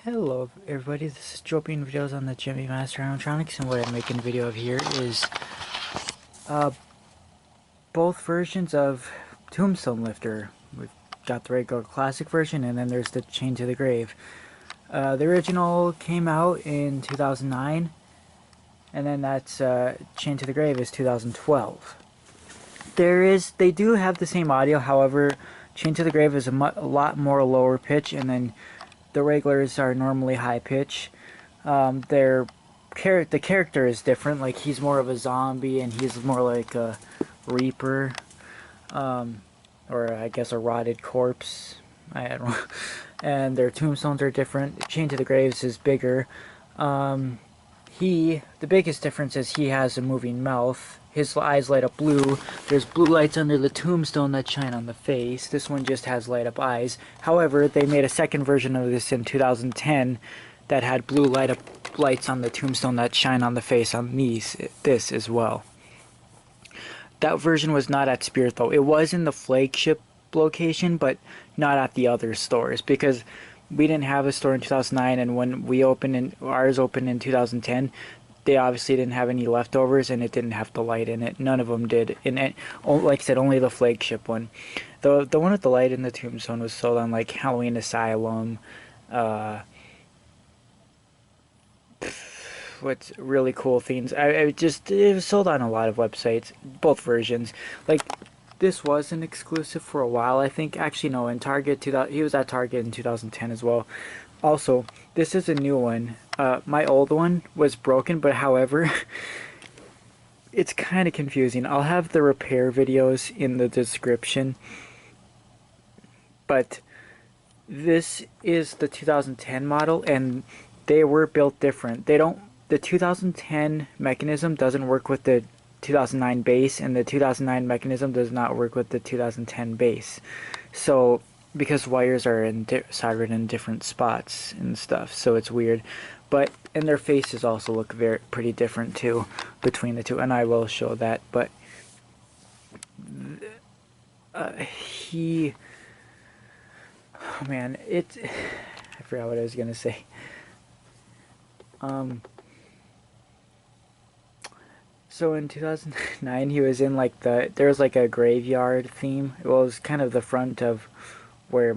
Hello everybody, this is Joe being videos on the Gemmy Master Animatronics, and what I'm making a video of here is uh, both versions of Tombstone Lifter. We've got the regular classic version, and then there's the Chain to the Grave. The original came out in 2009, and then that's Chain to the Grave is 2012. They do have the same audio, however, Chain to the Grave is a lot more lower pitch, and then the regulars are normally high pitch. The character is different. Like, he's more of a zombie, and he's more like a reaper, or I guess a rotted corpse. I don't know. And their tombstones are different. Chain to the Graves is bigger. The biggest difference is he has a moving mouth. His eyes light up blue. There's blue lights under the tombstone that shine on the face. This one just has light up eyes. However, they made a second version of this in 2010 that had blue lights on the tombstone that shine on the face on this as well. That version was not at Spirit though. It was in the flagship location, but not at the other stores, because we didn't have a store in 2009, and when ours opened in 2010, they obviously didn't have any leftovers, and it didn't have the light in it. None of them did. And like I said, only the flagship one. The one with the light in the tombstone was sold on like Halloween Asylum. What's really cool things. It was sold on a lot of websites, both versions. Like, this was an exclusive for a while, I think. Actually, no, in Target, he was at Target in 2010 as well. Also, this is a new one. My old one was broken, but however, it's kind of confusing. I'll have the repair videos in the description. But this is the 2010 model, and they were built different. The 2010 mechanism doesn't work with the 2009 base, and the 2009 mechanism does not work with the 2010 base. So, because wires are soldered in different spots and stuff, so it's weird. And their faces also look pretty different too between the two, and I will show that. But oh man, I forgot what I was gonna say. So in 2009, he was in like there was like a graveyard theme. Well, it was kind of the front of where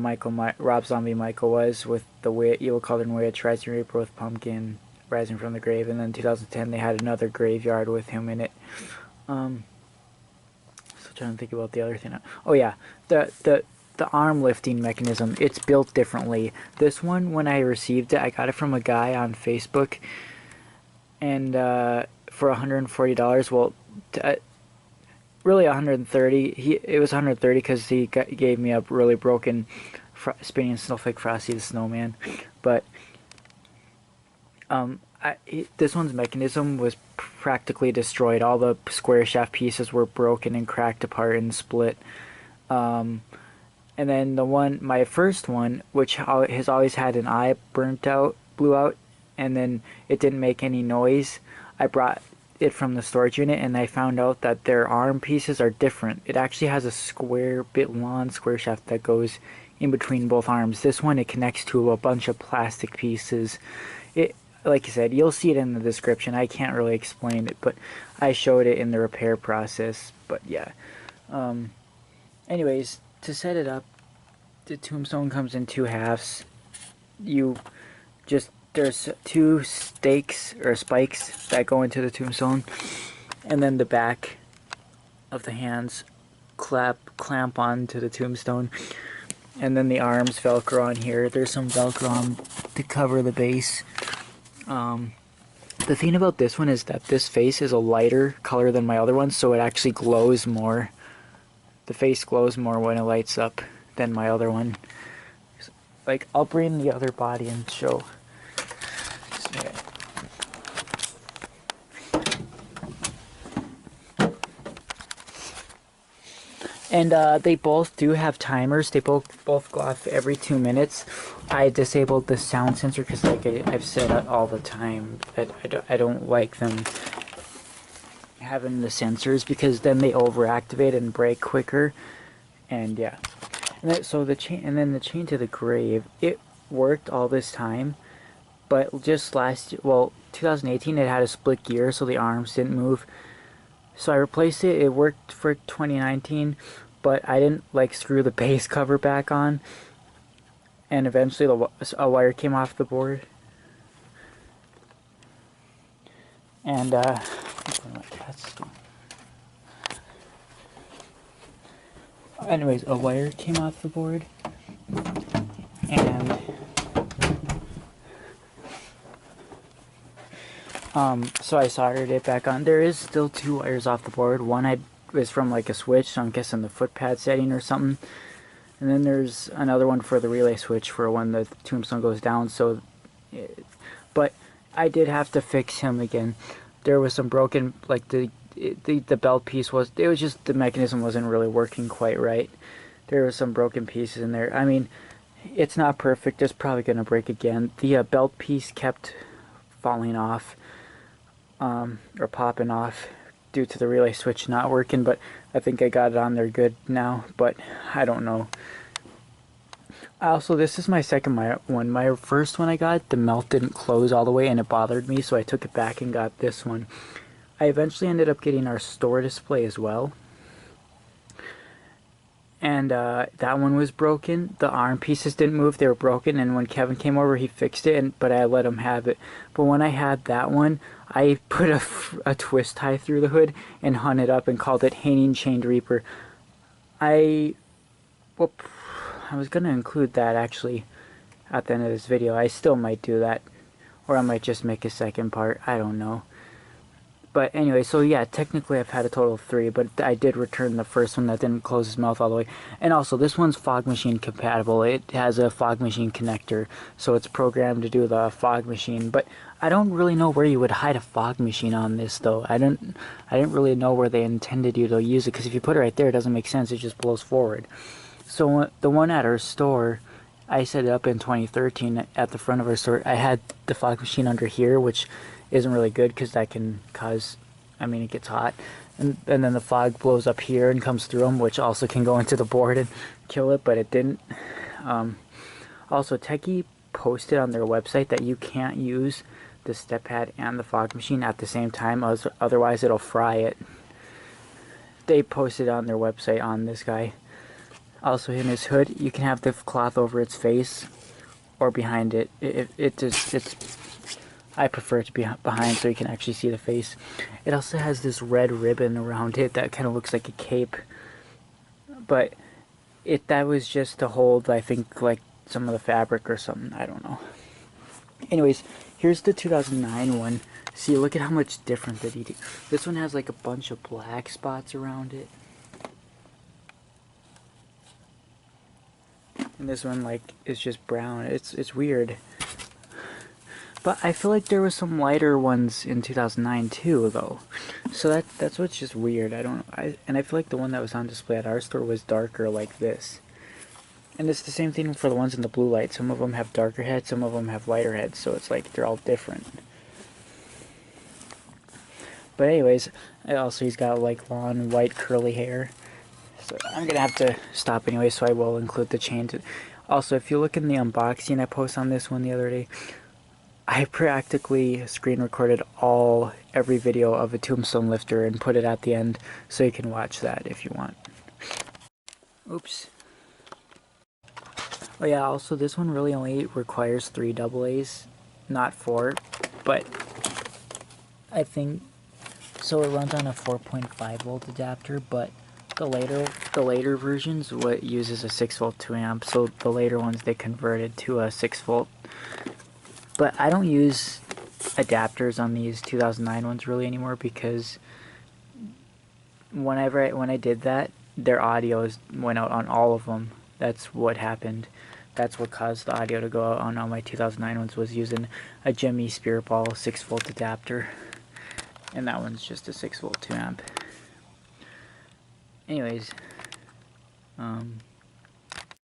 Rob Zombie Michael was, with the Evil Cauldron Witch, Rising Reaper with Pumpkin, Rising from the Grave, and then in 2010 they had another graveyard with him in it. So trying to think about the other thing. Oh yeah, the arm lifting mechanism, it's built differently. This one, when I received it, I got it from a guy on Facebook, and for $140. Well, really $130. It was $130 because he gave me a really broken spinning snowflake Frosty the Snowman. But this one's mechanism was practically destroyed. All the square shaft pieces were broken and cracked apart and split. And then my first one, which has always had an eye blew out, and then it didn't make any noise. I brought it from the storage unit, and I found out that their arm pieces are different. It actually has a long square shaft that goes in between both arms. This one, it connects to a bunch of plastic pieces. Like I said, you'll see it in the description. I can't really explain it, but I showed it in the repair process. But yeah. Anyways, to set it up, the tombstone comes in two halves. There's two stakes or spikes that go into the tombstone, and then the back of the hands clamp onto the tombstone, and then the arms velcro on here. There's some velcro on to cover the base. The thing about this one is that this face is a lighter color than my other one, so it actually glows more. The face glows more when it lights up than my other one. Like, I'll bring the other body and show. And they both do have timers. They both go off every 2 minutes. I disabled the sound sensor because, like I've said all the time, that I don't like them having the sensors, because then they overactivate and break quicker. And yeah, and then the chain to the grave, it worked all this time, But just last year, well, 2018, it had a split gear, so the arms didn't move. So I replaced it. It worked for 2019, but I didn't like screw the base cover back on, and eventually a wire came off the board. And anyways, a wire came off the board, and so I soldered it back on. There is still 2 wires off the board. One is from like a switch, so I'm guessing the foot pad setting or something. And then there's another one for the relay switch for when the Tombstone goes down. So, but I did have to fix him again. There was some broken, like the belt piece was just the mechanism wasn't really working quite right. There were some broken pieces in there. I mean, it's not perfect. It's probably gonna break again. The belt piece kept falling off, or popping off due to the relay switch not working, but I think I got it on there good now, but I don't know. Also, this is my second one. My first one I got, the melt didn't close all the way and it bothered me, so I took it back and got this one. I eventually ended up getting our store display as well. And that one was broken. The arm pieces didn't move, they were broken, and when Kevin came over he fixed it, but I let him have it. But when I had that one, I put a twist tie through the hood and hung it up and called it Hanging Chained Reaper. I was going to include that actually at the end of this video. I still might do that, or I might just make a second part, I don't know. But anyway, so yeah, technically I've had a total of 3, but I did return the first one that didn't close his mouth all the way. And also, this one's fog machine compatible. It has a fog machine connector, so it's programmed to do the fog machine. But I don't really know where you would hide a fog machine on this, though. I didn't really know where they intended you to use it, because if you put it right there, it doesn't make sense. It just blows forward. So the one at our store, I set it up in 2013 at the front of our store. I had the fog machine under here, which isn't really good because that can cause, I mean, it gets hot, and then the fog blows up here and comes through them, which also can go into the board and kill it, but it didn't. Also, Tekky posted on their website that you can't use the step pad and the fog machine at the same time, otherwise it'll fry it. They posted on their website on this guy. Also, in his hood, you can have the cloth over its face or behind it. I prefer it to be behind so you can actually see the face. It also has this red ribbon around it that kind of looks like a cape. But that was just to hold, I think, like some of the fabric or something. I don't know. Anyways, here's the 2009 one. See, look at how much different the detail. This one has like a bunch of black spots around it. And this one, like, is just brown. It's weird. But I feel like there was some lighter ones in 2009 too, though. So that's what's just weird. I don't know. And I feel like the one that was on display at our store was darker like this. And it's the same thing for the ones in the blue light. Some of them have darker heads, some of them have lighter heads. So it's like they're all different. But anyways, also he's got like long white curly hair. So I'm gonna have to stop anyway, so I will include the chain. Also, if you look in the unboxing I posted on this one the other day, I practically screen recorded every video of a Tombstone lifter and put it at the end, so you can watch that if you want. Oops. Oh yeah, also this one really only requires 3 AA's, not 4, but I think, so it runs on a 4.5 volt adapter, but the later versions uses a 6 volt 2 amp, so the later ones they converted to a 6 volt. But I don't use adapters on these 2009 ones really anymore, because when I did that, their audio went out on all of them. That's what happened. That's what caused the audio to go out on all my 2009 ones, was using a Gemmy Spirit Ball 6 volt adapter. And that one's just a 6 volt 2 amp. Anyways, one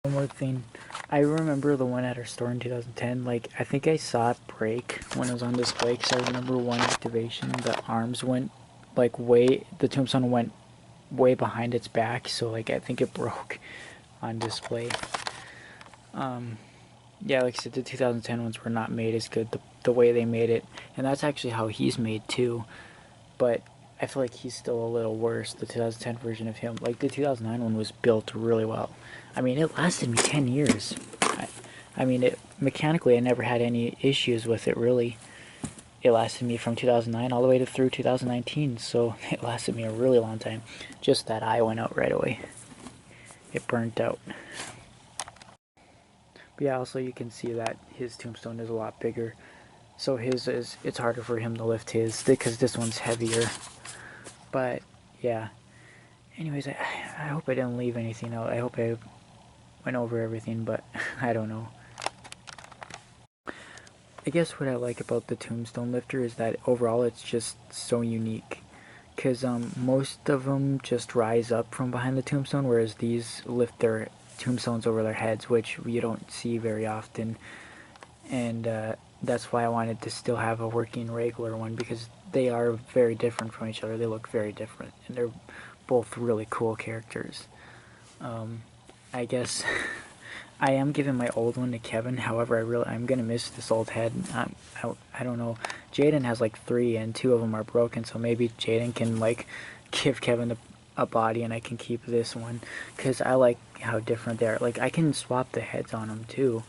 more thing. I remember the one at our store in 2010, like, I think I saw it break when it was on display, because I remember one activation, the arms went, like, the Tombstone went way behind its back, so, like, I think it broke on display. yeah, like I said, the 2010 ones were not made as good the way they made it, and that's actually how he's made too. But I feel like he's still a little worse. The 2010 version of him, like the 2009 one, was built really well. I mean, it lasted me 10 years. I mean, mechanically, I never had any issues with it really. It lasted me from 2009 all the way to through 2019, so it lasted me a really long time. Just that eye went out right away. It burnt out. But yeah, also you can see that his tombstone is a lot bigger. So it's harder for him to lift his, because this one's heavier. But yeah. Anyways, I hope I didn't leave anything out. I hope I went over everything, but I don't know. I guess what I like about the tombstone lifter is that overall it's just so unique. Because most of them just rise up from behind the tombstone, whereas these lift their tombstones over their heads, which you don't see very often. And that's why I wanted to still have a working regular one, because they are very different from each other. They look very different, and they're both really cool characters. I guess I am giving my old one to Kevin. However, I'm gonna miss this old head. I don't know. Jaden has like 3, and 2 of them are broken. So maybe Jaden can like give Kevin a body, and I can keep this one, because I like how different they are. Like I can swap the heads on them too,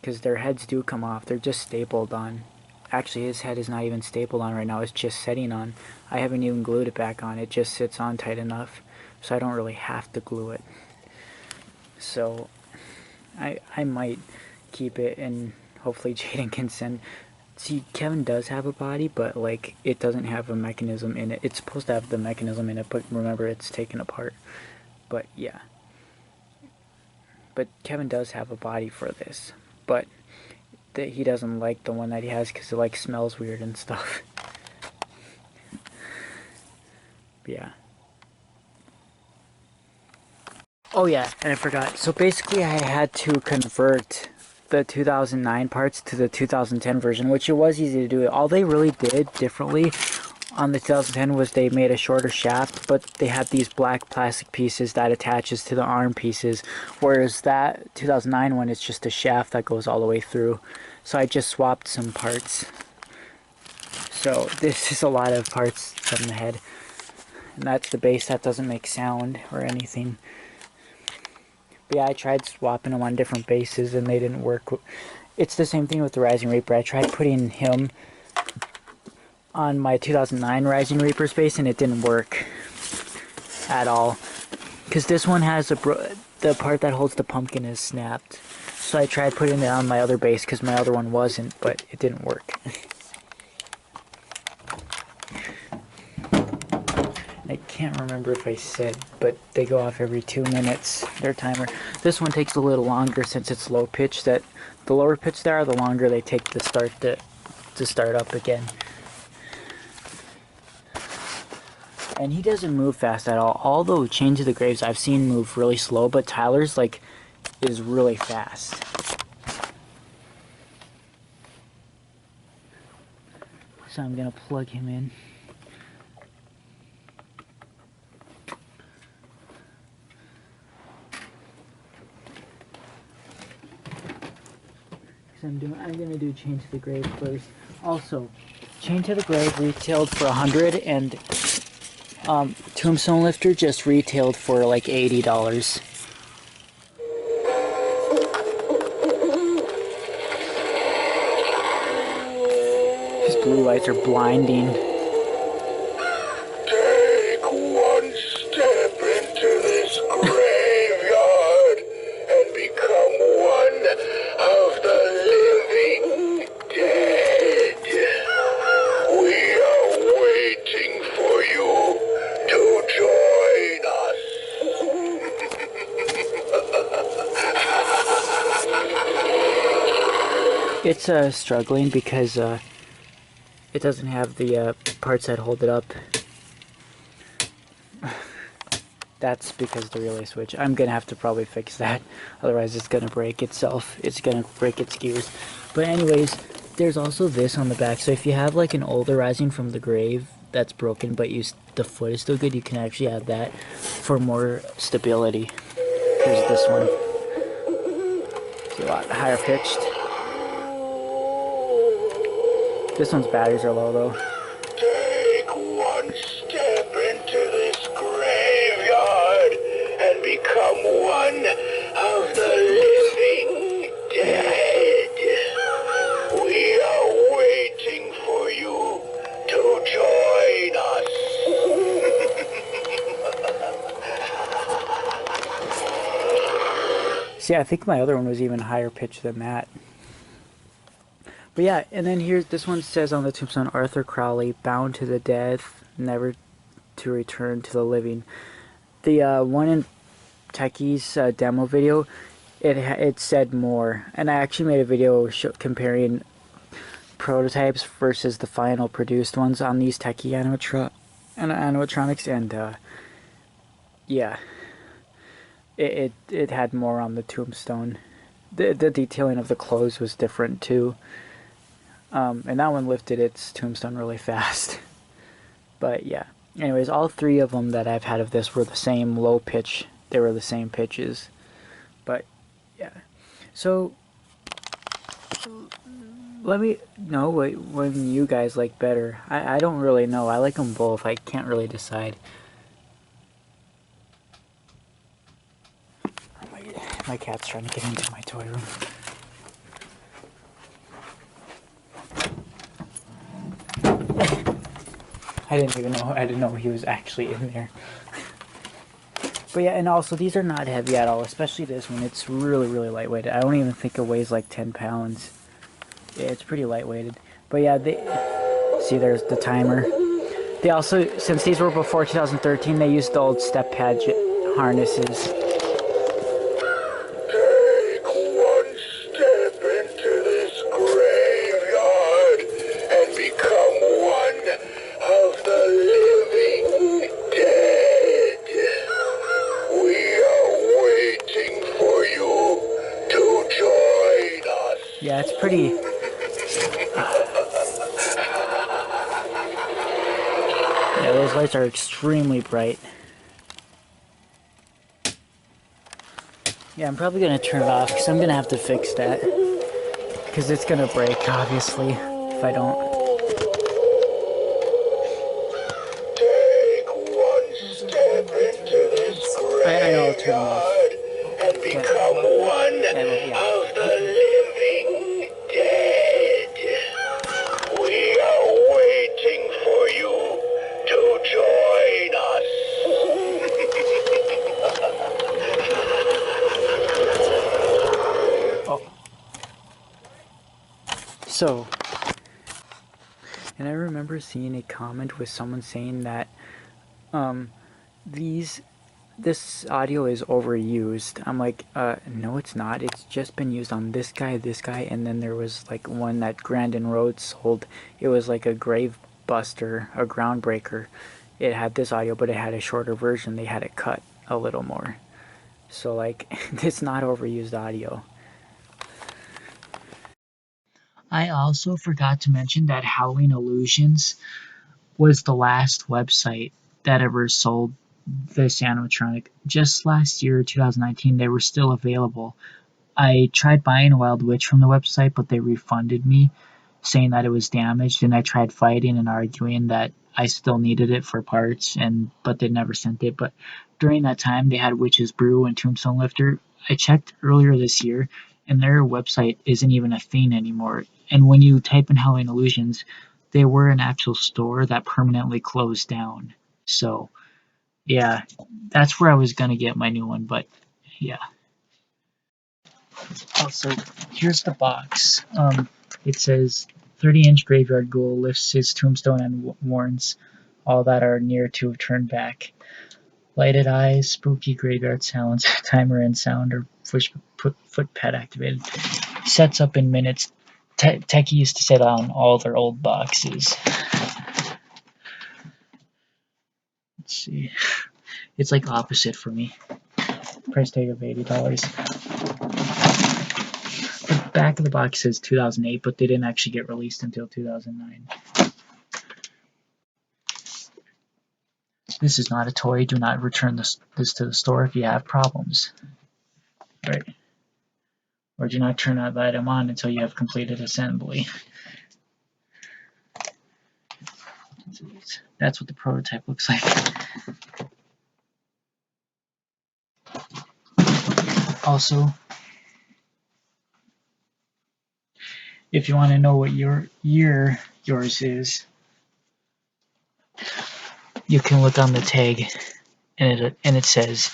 because their heads do come off. They're just stapled on. Actually, his head is not even stapled on right now. It's just setting on. I haven't even glued it back on. It just sits on tight enough, so I don't really have to glue it. So I might keep it, and hopefully Jaden can send. See, Kevin does have a body, but like it doesn't have a mechanism in it. It's supposed to have the mechanism in it, but remember, it's taken apart. But yeah. But Kevin does have a body for this, but he doesn't like the one that he has because it like smells weird and stuff. Yeah. Oh yeah, and I forgot. So basically I had to convert the 2009 parts to the 2010 version, which it was easy to do. All they really did differently on the 2010 was they made a shorter shaft, but they had these black plastic pieces that attaches to the arm pieces, whereas that 2009 one is just a shaft that goes all the way through. So I just swapped some parts. So this is a lot of parts from the head, and that's the base. That doesn't make sound or anything. But yeah, I tried swapping them on different bases and they didn't work. It's the same thing with the Rising Reaper. I tried putting him on my 2009 Rising Reaper's base and it didn't work at all. Because this one has the part that holds the pumpkin is snapped. So I tried putting it on my other base because my other one wasn't, but it didn't work. I can't remember if I said, but they go off every 2 minutes, their timer. This one takes a little longer since it's low pitch. That the lower pitch there, the longer they take to start up again. And he doesn't move fast at all. Although Chain to the Graves I've seen move really slow, but Tyler's like is really fast. So I'm gonna plug him in. I'm gonna do Chain to the Grave first. Also, Chain to the Grave retailed for 100, and Tombstone Lifter just retailed for like $80. His blue lights are blinding. Take one step into this graveyard and become one of the living dead. We are waiting for you to join us. It's struggling because it doesn't have the parts that hold it up. That's because of the relay switch. I'm gonna have to probably fix that, otherwise it's gonna break itself. It's gonna break its gears. But anyways, there's also this on the back. So if you have like an older Rising from the Grave that's broken, but the foot is still good, you can actually add that for more stability. Here's this one. So lot higher pitched. This one's batteries are low though. Take one step into this graveyard and become one of the living dead. We are waiting for you to join us. See, I think my other one was even higher pitched than that. But yeah, and then here's this one says on the tombstone, Arthur Crowley, bound to the death, never to return to the living. The one in Tekky's demo video, it said more, and I actually made a video comparing prototypes versus the final produced ones on these Tekky animatronics, and yeah, it had more on the tombstone. The detailing of the clothes was different too. And that one lifted its tombstone really fast. But yeah. Anyways, all three of them that I've had of this were the same low pitch. They were the same pitches. But yeah. So let me know what one you guys like better. I don't really know. I like them both. I can't really decide. My cat's trying to get into my toy room. I didn't know he was actually in there. But yeah, and also these are not heavy at all, especially this one. It's really, really lightweight. I don't even think it weighs like 10 pounds. Yeah, it's pretty lightweighted. But yeah, see, there's the timer. They also, since these were before 2013, they used the old step pad harnesses. Yeah, it's pretty... Yeah, those lights are extremely bright. Yeah, I'm probably going to turn it off because I'm going to have to fix that. Because it's going to break, obviously, if I don't. I know, I'll turn it off. And become one of the living dead. We are waiting for you to join us. Oh. So, and I remember seeing a comment with someone saying that this audio is overused. I'm like, no it's not. It's just been used on this guy, and then there was like one that Grandin Road sold. It was like a grave buster, a groundbreaker. It had this audio, but it had a shorter version. They had it cut a little more. So like, it's not overused audio. I also forgot to mention that Halloween Illusions was the last website that ever sold this animatronic. Just last year, 2019, they were still available. I tried buying a Wild Witch from the website, but they refunded me, saying that it was damaged, and I tried fighting and arguing that I still needed it for parts, but they never sent it. But during that time, they had Witch's Brew and Tombstone Lifter. I checked earlier this year, and their website isn't even a thing anymore. And when you type in Halloween Illusions, they were an actual store that permanently closed down. So, yeah, that's where I was going to get my new one, but yeah. Also, here's the box. It says 30-inch graveyard ghoul lifts his tombstone and warns all that are near to turn back. Lighted eyes, spooky graveyard sounds, timer and sound are foot pad activated. Sets up in minutes. Tekky used to say that on all their old boxes. Let's see. It's like opposite for me. Price tag of $80. The back of the box says 2008, but they didn't actually get released until 2009. This is not a toy. Do not return this to the store if you have problems. Right. or do not turn that item on until you have completed assembly. That's what the prototype looks like. Also, if you want to know what year yours is, you can look on the tag, and it says,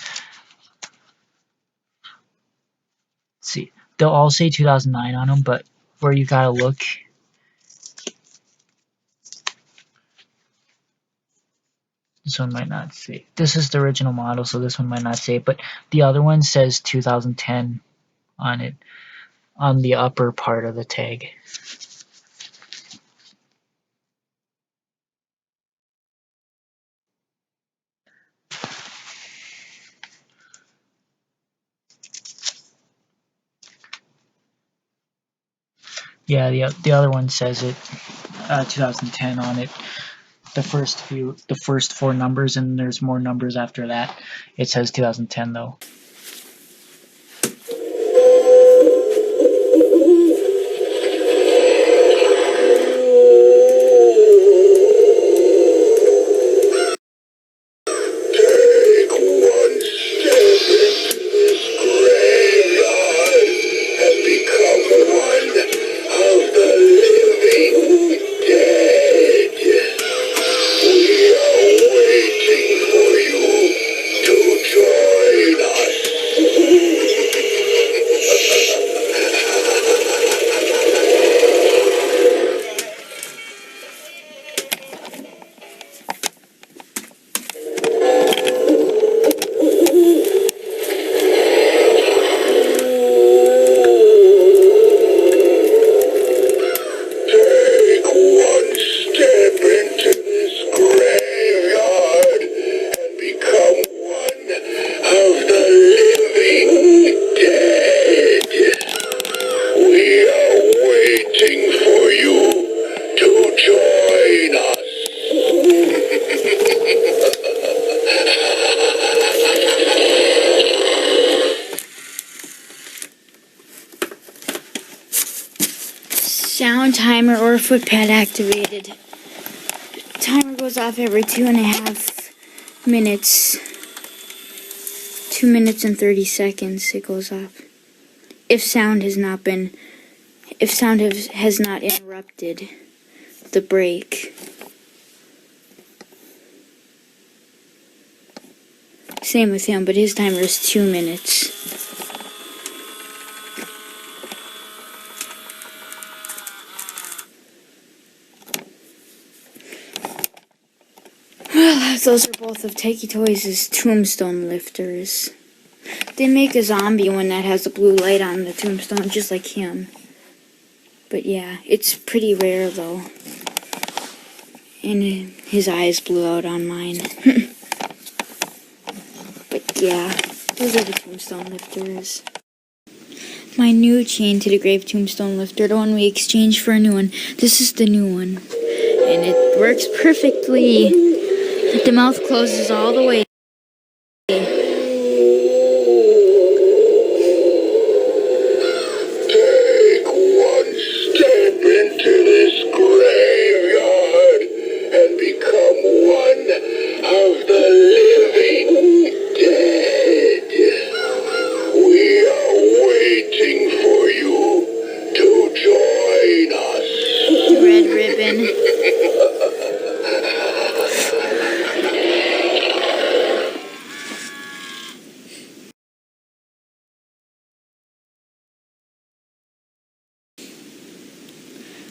see, they'll all say 2009 on them, but where you gotta look, this one might not say. This is the original model, so this one might not say, but the other one says 2010 on it, on the upper part of the tag. Yeah, the other one says it 2010 on it. The first four numbers, and there's more numbers after that. It says 2010 though. Sound timer or footpad activated. Timer goes off every 2.5 minutes. 2 minutes and 30 seconds it goes off. If sound has not interrupted the break. Same with him, but his timer is 2 minutes. Well, those are both of Tekky Toys' Tombstone lifters. They make a zombie one that has a blue light on the tombstone, just like him. But yeah, it's pretty rare though. And his eyes blew out on mine. But yeah, those are the Tombstone lifters. My new chain to the grave Tombstone lifter, the one we exchanged for a new one. This is the new one. And it works perfectly. The mouth closes all the way.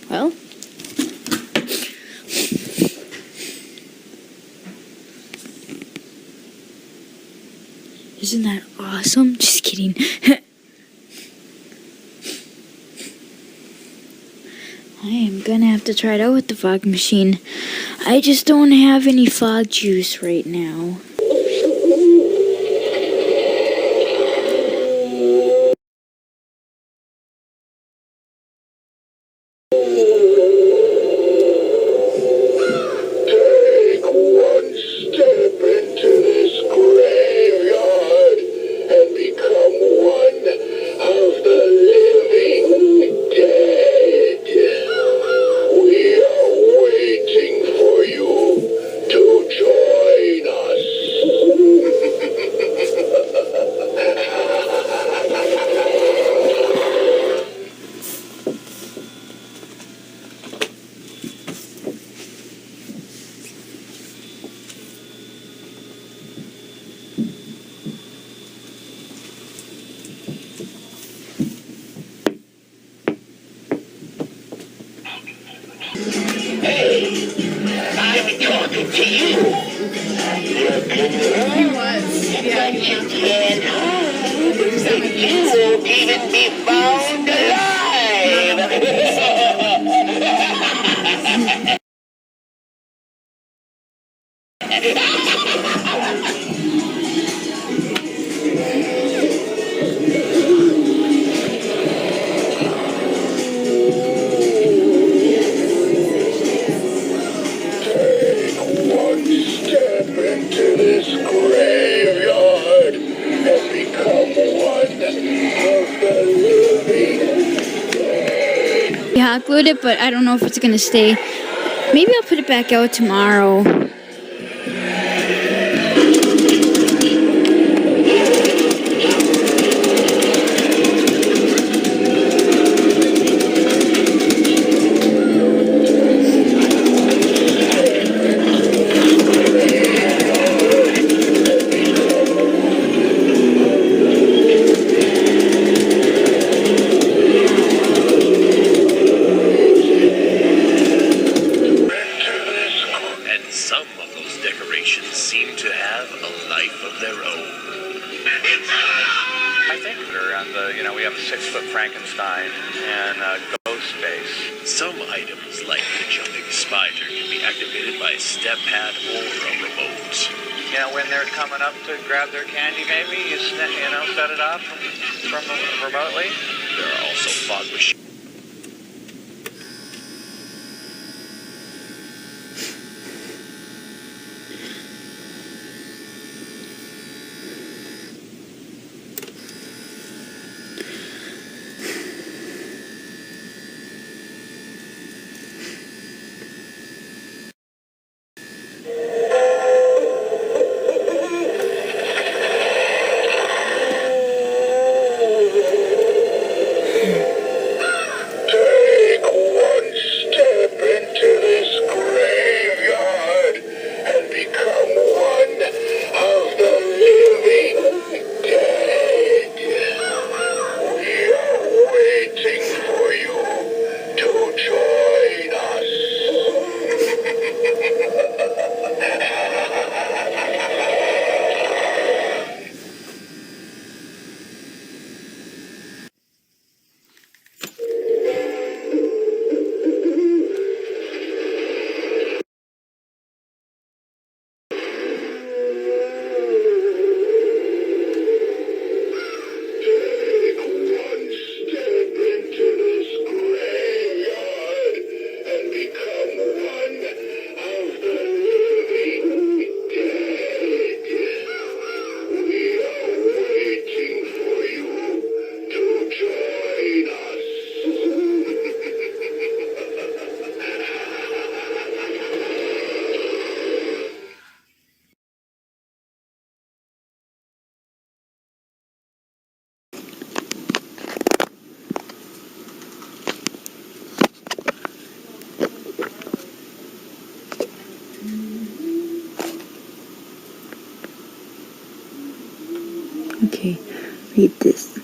Well, isn't that awesome? Just kidding. I am gonna have to try it out with the fog machine. I just don't have any fog juice right now. Graveyard and become one of the living. Hey, I'm talking to you. You can He was. Yeah, but he you was. can't hide. You won't even be found alive. One step into this graveyard and become one of the living. Yeah, I glued it, but I don't know if it's gonna stay. Maybe I'll put it back out tomorrow. Some of those decorations seem to have a life of their own. I think we're on the, we have a 6-foot Frankenstein and a ghost face. Some items, like the jumping spider, can be activated by a step pad or a remote. When they're coming up to grab their candy, maybe you set it up from remotely. There are also fog machines. Okay, read this.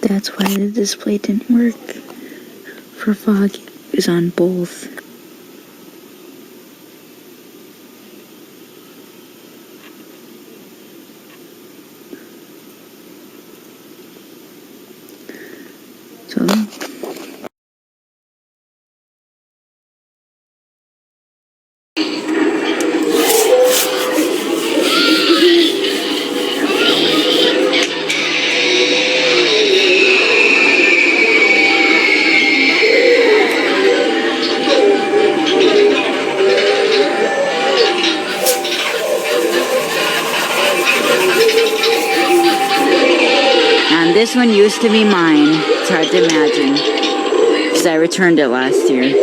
That's why the display didn't work. For fog, it was on both. So and this one used to be mine. It's hard to imagine, because I returned it last year.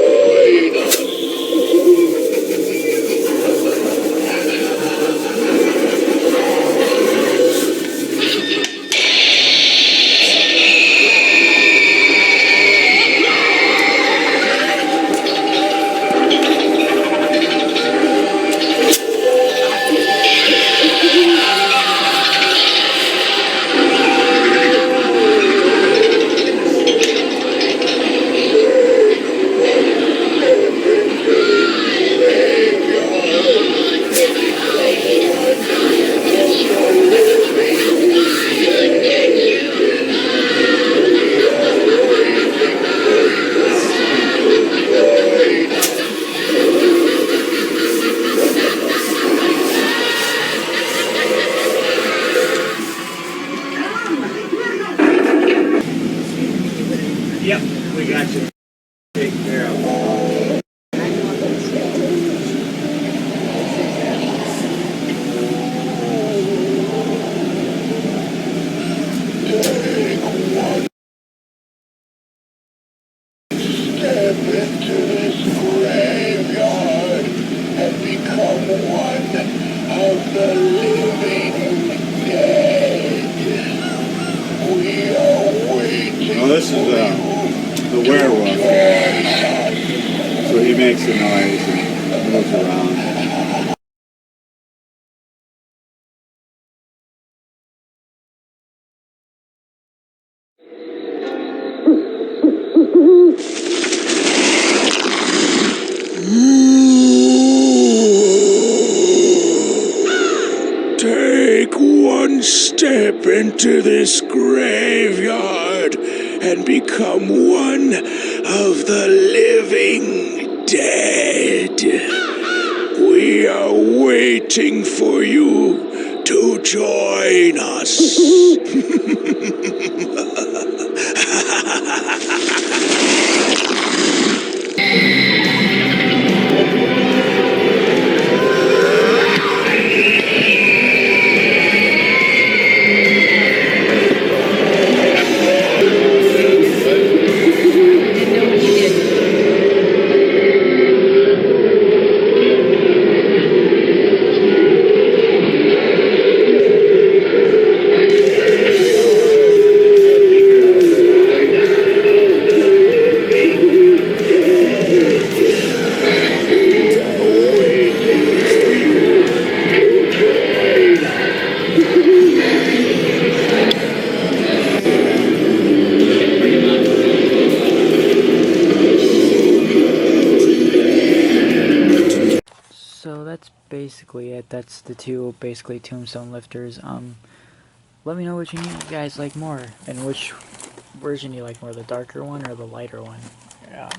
of the living dead. We are waiting. Oh, this is the werewolf. So he makes a noise and moves around. Take one step into this graveyard and become one of the living dead. We are waiting for you to join us. So that's basically it. That's the two basically Tombstone lifters. Let me know which one you guys like more, and which version you like more, the darker one or the lighter one. Yeah.